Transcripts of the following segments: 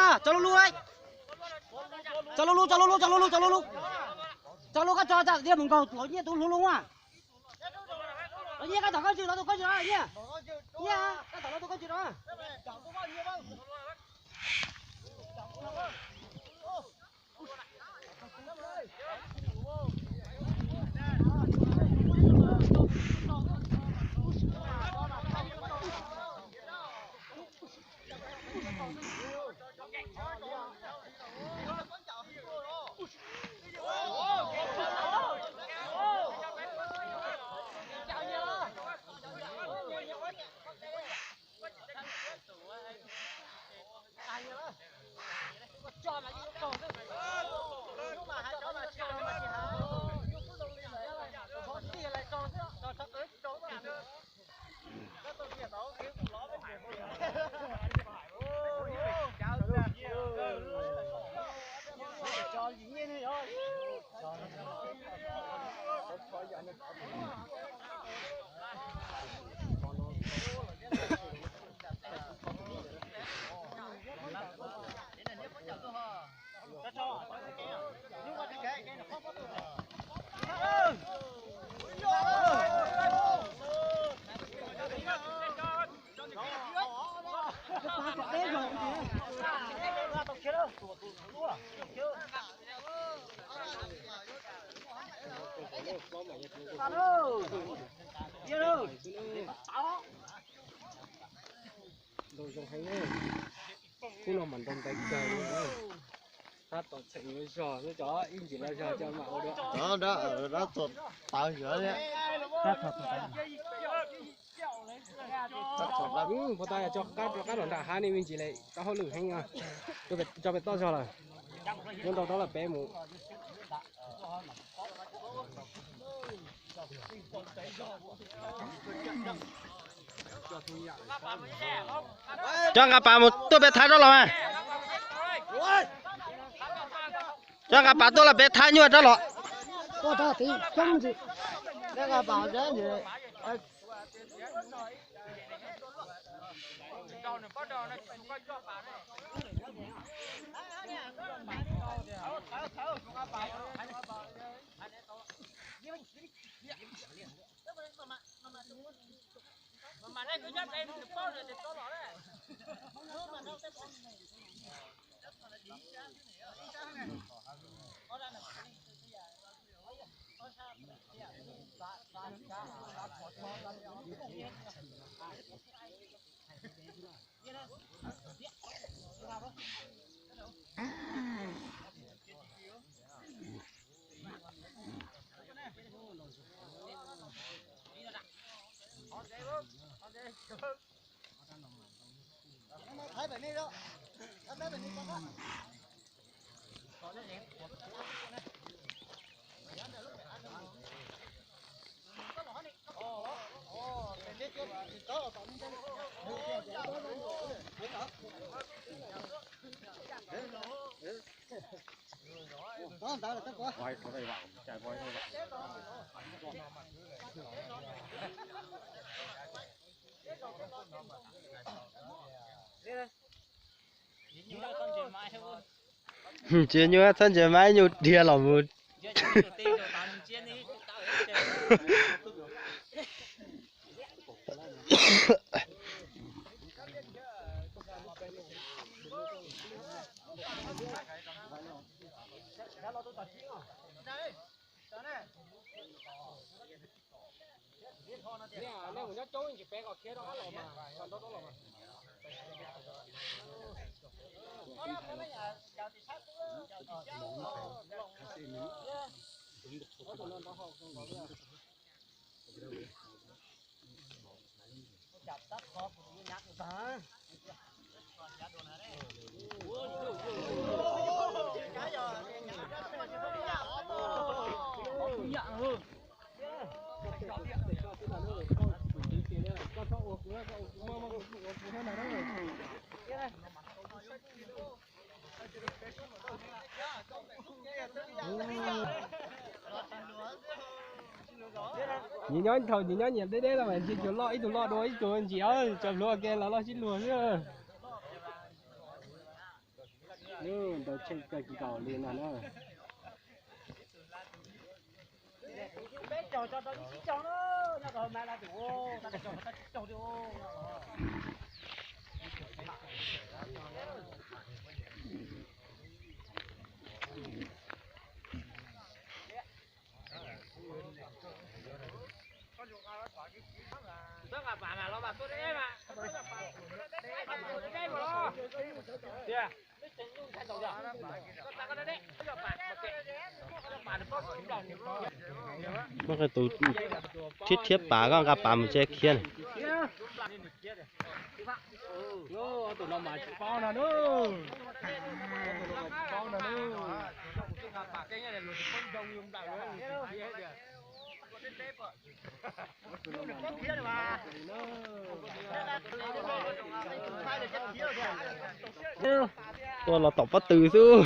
ta cho luôn ấy cho luôn cái cho ta đi mừng cầu lối nhé tôi luôn à lối nhé cái thằng có chữ đó tôi có chữ đó nhé nhé cái thằng đó tôi có chữ đó Đồ trong hành ấy, cũng là mảnh đồng tay trời luôn. Ta tọt chạy với giò, với chó in chỉ là giò cho mạo được. Đó tụt tao giữa đấy. Ta thật có tay cho các đoàn đại hai này mình chỉ lấy các họ lử hành à, cho to cho là, nhưng đó là bé mũ. cho cả bà một tôi bé thái đó là mà cho cả bà tôi là bé thái như vậy đó lọ Có ta thì không gì. Cái cả bảo thế gì. mà đây cứ nhắc em được con rồi thì có lọ đấy. Thấy bài này đó. Thấy bài này con đó. Đó là tất cả. Quay có đây vào, chạy quay đây vào. chưa như thân chưa máy như đĩa lỏng một nhìn nhói thầu nhìn nhói nhiệt đấy là phải chỉ chỗ lọ ít chỗ lọ đôi chỗ anh chị ơi chậm lúa kia là lo chín lúa chứ nữa đầu chơi cái cầu liền là nó bé cho nó nó rồi mà là đủ ta cho đi ô đó là bạn là lo bạn tôi đấy mà bạn tôi đấy mà lo kìa nó cái tụ chiết chiết bà con gặp bà một chiếc kia này nó tụi nó mà chịu bao nè nữa bao nè nữa tôi là tộc bắt từ chứ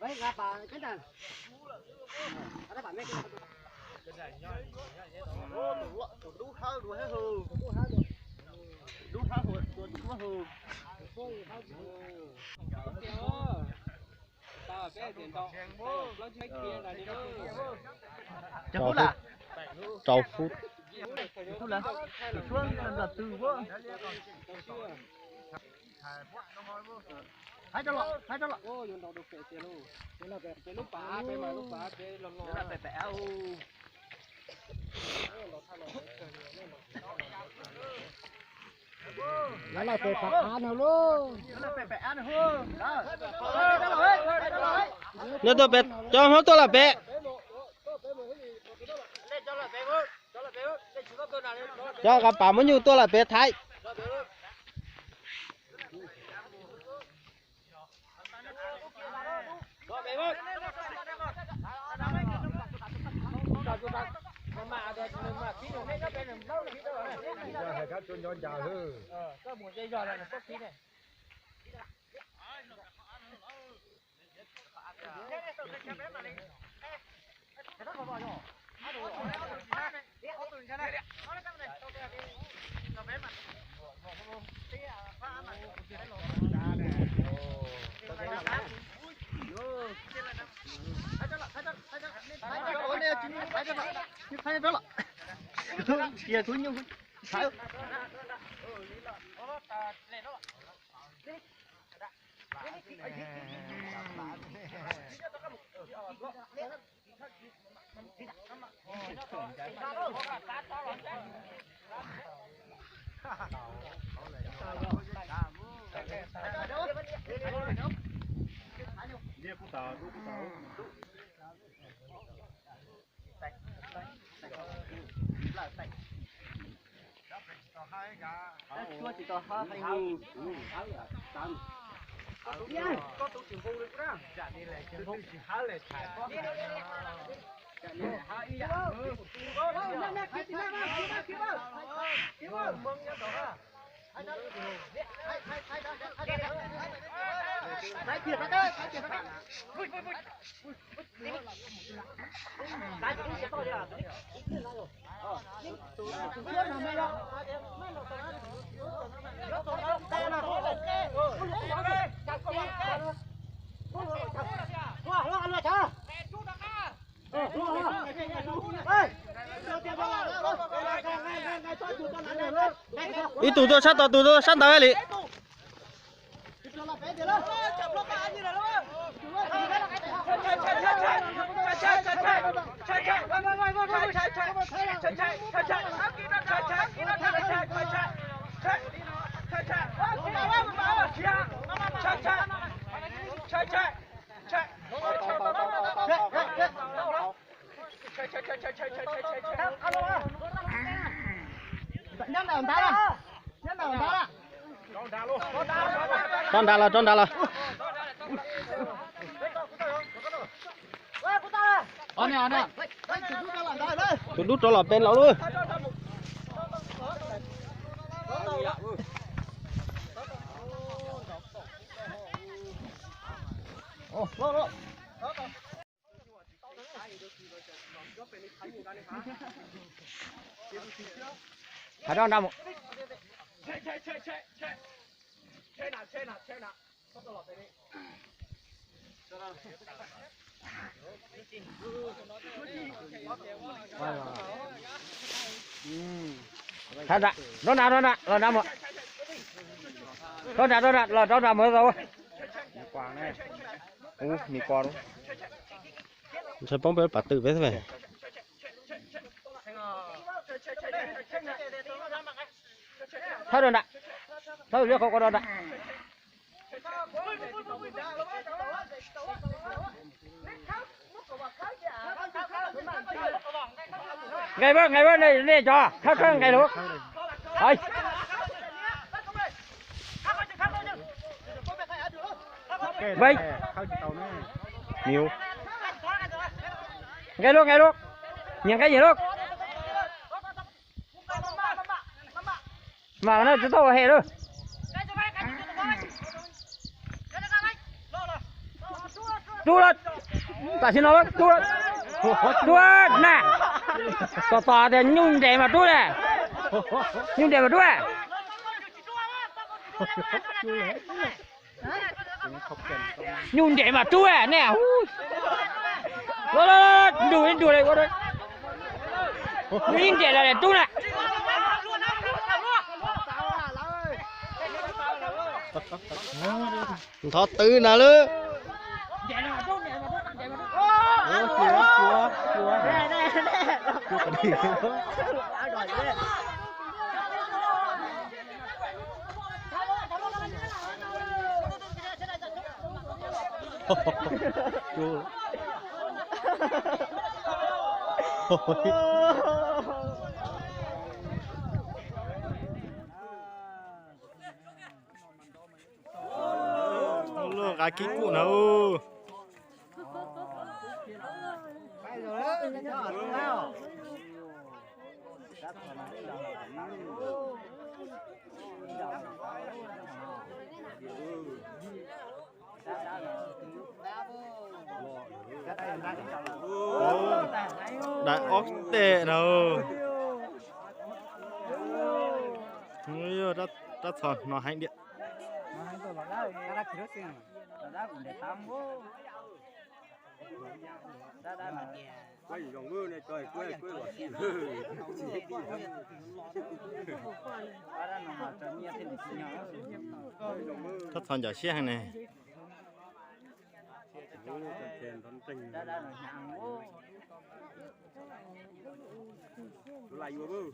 đấy gặp bà cái này ada bà mẹ cái đủ khá đủ hết hư đủ khá hư đủ hư tao bé tiền đâu nó chơi kia là đi đâu chẳng là trâu phút không là phương là từ quá hai cho lọ ô dùng đầu được bể tiền luôn thế là bể lúc bả bể mà lúc bả bể lon lon là bẻ ô nó là về phá nào luôn nó là bẻ ăn hư đó nếu tôi bé cho nó tôi là bé cho gặp bà mới như tôi là bé thái kia thú nhung chua chỉ có hai hư có tụ trường phong được đó dạ đi lại trường phong chỉ há lại thải có dạ đi há ý dạ nè kia mừng nhá đó Thái thiệt đó, thái thiệt đó. Vui. Thái thiệt cái to đi à? ý tụ tôi sát tao ấy lì tròn đà là tụi đút cho là bên lão luôn phải đó năm Thật ạ, đó nào, là nào mà. Đó nào mới rồi. Mì quàng đúng. ใช้ป้องไปปัดตื่นไปใช่ไหม Thôi rồi ạ. Thôi rồi không có đâu ạ. Ngày bữa này cho khắc ngày luôn. Thôi. Bây. Nhiều. Ngay luôn. Nhìn cái gì luôn. Mà nó to hè luôn. Tua lên. Tại xin nó lên, tua lên. Tua nè. To thì nhung để mà tua nè. Nhung để mà tua. Nhung để mà tua nè. Lên, đùa đây qua đây. Nhung để là để tua nè. Thọ tư nè lư. Luôn cái kí cụ nào. Đại ốc tệ nào. Ôi rất thòn nó hành điện. Quay dòng mưa này trời quay Thất thòn giả xe hàng này. lại vô bư